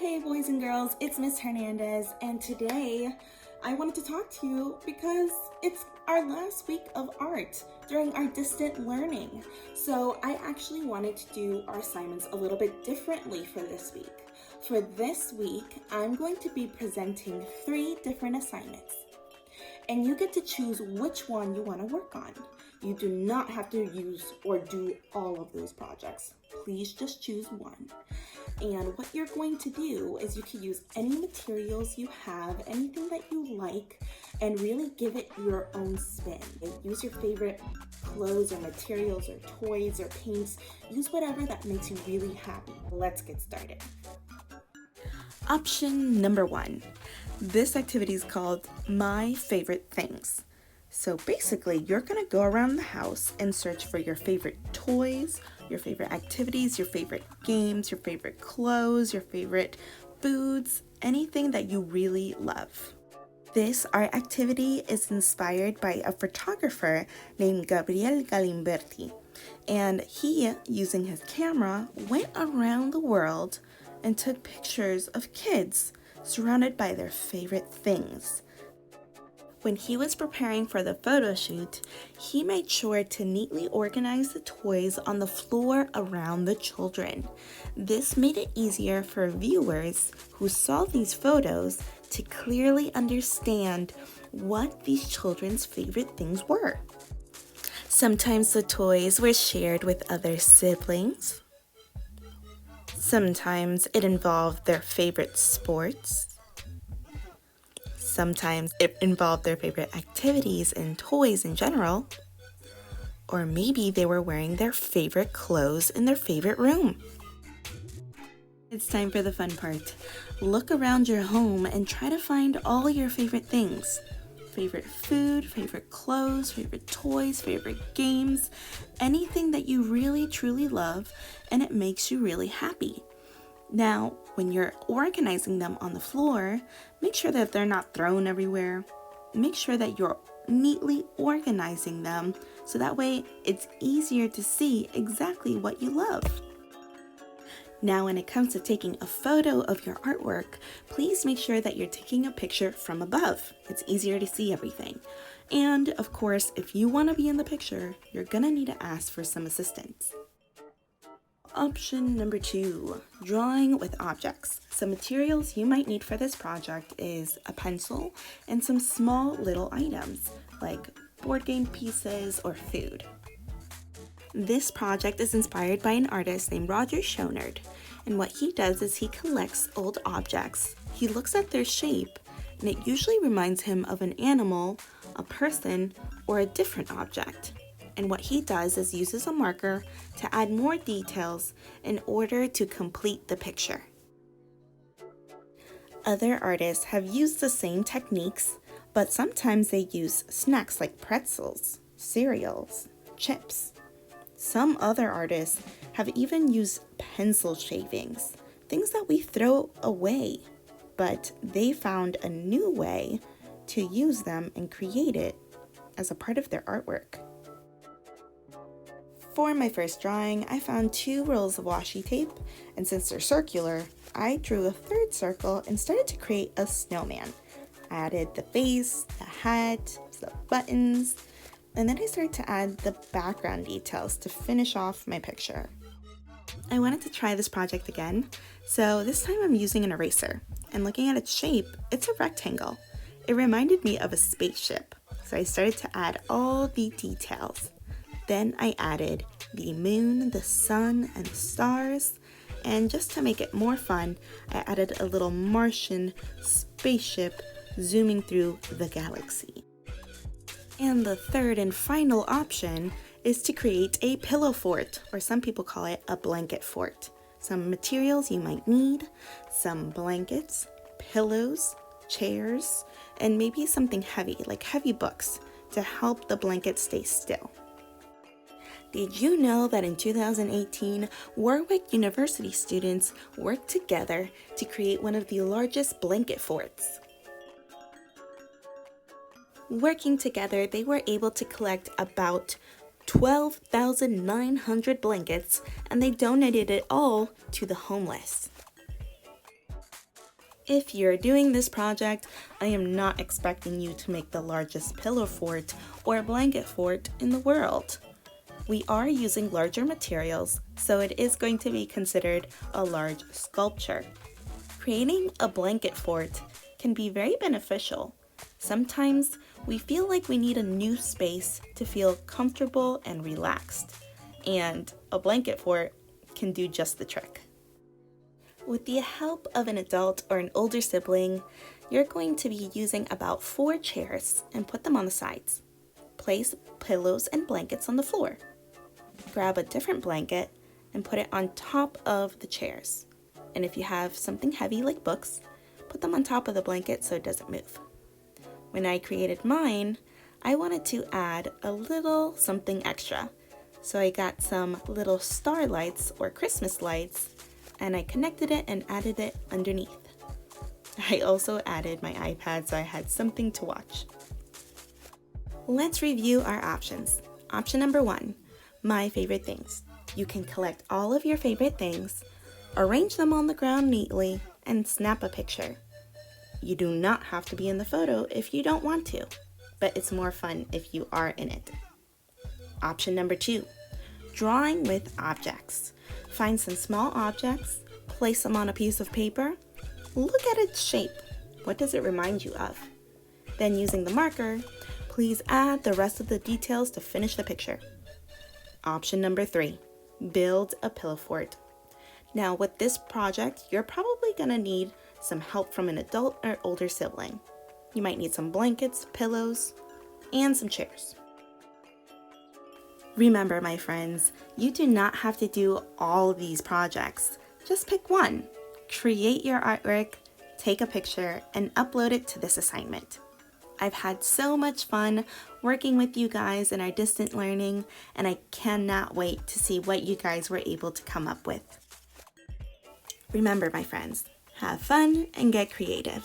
Hey boys and girls, it's Miss Hernandez, and today I wanted to talk to you because it's our last week of art during our distant learning. So I actually wanted to do our assignments a little bit differently for this week. For this week, I'm going to be presenting 3 different assignments, and you get to choose which one you want to work on. You do not have to use or do all of those projects. Please just choose one. And what you're going to do is you can use any materials you have, anything that you like, and really give it your own spin. Use your favorite clothes or materials or toys or paints. Use whatever that makes you really happy. Let's get started. Option number 1. This activity is called My Favorite Things. So basically, you're going to go around the house and search for your favorite toys, your favorite activities, your favorite games, your favorite clothes, your favorite foods, anything that you really love. This art activity is inspired by a photographer named Gabriel Galimberti, and he, using his camera, went around the world and took pictures of kids surrounded by their favorite things. When he was preparing for the photo shoot, he made sure to neatly organize the toys on the floor around the children. This made it easier for viewers who saw these photos to clearly understand what these children's favorite things were. Sometimes the toys were shared with other siblings. Sometimes it involved their favorite sports. Sometimes it involved their favorite activities and toys in general. Or maybe they were wearing their favorite clothes in their favorite room. It's time for the fun part. Look around your home and try to find all your favorite things. Favorite food, favorite clothes, favorite toys, favorite games, anything that you really truly love and it makes you really happy. Now, when you're organizing them on the floor, make sure that they're not thrown everywhere. Make sure that you're neatly organizing them so that way it's easier to see exactly what you love. Now, when it comes to taking a photo of your artwork, please make sure that you're taking a picture from above. It's easier to see everything. And of course, if you want to be in the picture, you're gonna need to ask for some assistance. Option number 2, drawing with objects. Some materials you might need for this project is a pencil and some small little items like board game pieces or food. This project is inspired by an artist named Roger Schonard, and what he does is he collects old objects. He looks at their shape, and it usually reminds him of an animal, a person, or a different object. And what he does is uses a marker to add more details in order to complete the picture. Other artists have used the same techniques, but sometimes they use snacks like pretzels, cereals, chips. Some other artists have even used pencil shavings, things that we throw away, but they found a new way to use them and create it as a part of their artwork. For my first drawing, I found 2 rolls of washi tape, and since they're circular, I drew a 3rd circle and started to create a snowman. I added the face, the hat, the buttons, and then I started to add the background details to finish off my picture. I wanted to try this project again, so this time I'm using an eraser, and looking at its shape, it's a rectangle. It reminded me of a spaceship, so I started to add all the details. Then I added the moon, the sun, and the stars. And just to make it more fun, I added a little Martian spaceship zooming through the galaxy. And the third and final option is to create a pillow fort, or some people call it a blanket fort. Some materials you might need, some blankets, pillows, chairs, and maybe something heavy, like heavy books, to help the blanket stay still. Did you know that in 2018, Warwick University students worked together to create one of the largest blanket forts? Working together, they were able to collect about 12,900 blankets, and they donated it all to the homeless. If you're doing this project, I am not expecting you to make the largest pillow fort or blanket fort in the world. We are using larger materials, so it is going to be considered a large sculpture. Creating a blanket fort can be very beneficial. Sometimes we feel like we need a new space to feel comfortable and relaxed, and a blanket fort can do just the trick. With the help of an adult or an older sibling, you're going to be using about 4 chairs and put them on the sides. Place pillows and blankets on the floor. Grab a different blanket and put it on top of the chairs. And if you have something heavy like books, put them on top of the blanket so it doesn't move. When I created mine, I wanted to add a little something extra. So I got some little star lights or Christmas lights, and I connected it and added it underneath. I also added my iPad so I had something to watch. Let's review our options. Option number 1, my favorite things. You can collect all of your favorite things, arrange them on the ground neatly, and snap a picture. You do not have to be in the photo if you don't want to, but it's more fun if you are in it. Option number 2, drawing with objects. Find some small objects, place them on a piece of paper, look at its shape. What does it remind you of? Then using the marker, please add the rest of the details to finish the picture. Option number 3, build a pillow fort. Now with this project, you're probably gonna need some help from an adult or older sibling. You might need some blankets, pillows, and some chairs. Remember, my friends, you do not have to do all these projects. Just pick one. Create your artwork, take a picture, and upload it to this assignment. I've had so much fun working with you guys in our distant learning, and I cannot wait to see what you guys were able to come up with. Remember, my friends, have fun and get creative.